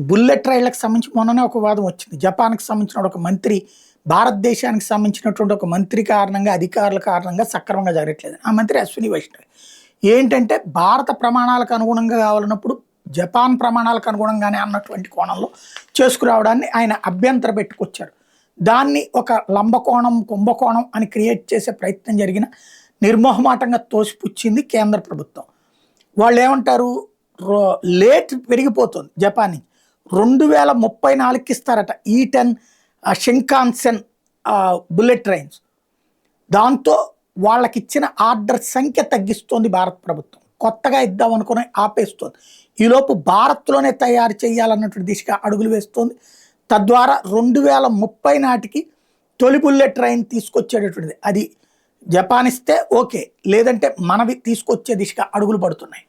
Bullet రైళ్లకు సంబంధించి మొన్ననే ఒక వాదం వచ్చింది. జపాన్‌కి సంబంధించిన ఒక మంత్రి భారతదేశానికి సంబంధించినటువంటి ఒక మంత్రి కారణంగా, అధికారుల కారణంగా సక్రమంగా జరగట్లేదు. ఆ మంత్రి అశ్విని వైష్ణవ్. ఏంటంటే భారత ప్రమాణాలకు అనుగుణంగా కావాలన్నప్పుడు జపాన్ ప్రమాణాలకు అనుగుణంగానే అన్నటువంటి కోణంలో చేసుకురావడాన్ని ఆయన అభ్యంతర పెట్టుకొచ్చారు. దాన్ని ఒక లంబకోణం, కుంభకోణం అని క్రియేట్ చేసే ప్రయత్నం జరిగిన నిర్మోహమాటంగా తోసిపుచ్చింది కేంద్ర ప్రభుత్వం. వాళ్ళేమంటారు, లేట్ పెరిగిపోతుంది జపాన్ నుంచి. 2034కి ఇస్తారట E10 షింకాన్సెన్ బుల్లెట్ ట్రైన్స్. దాంతో వాళ్ళకిచ్చిన ఆర్డర్ సంఖ్య తగ్గిస్తోంది భారత ప్రభుత్వం. కొత్తగా ఇద్దాం అనుకుని ఆపేస్తోంది. ఈలోపు భారత్లోనే తయారు చేయాలన్నటువంటి దిశగా అడుగులు వేస్తోంది. తద్వారా 2030 నాటికి తొలి బుల్లెట్ ట్రైన్ తీసుకొచ్చేటటువంటిది అది జపాన్ ఇస్తే ఓకే, లేదంటే మనవి తీసుకొచ్చే దిశగా అడుగులు పడుతున్నాయి.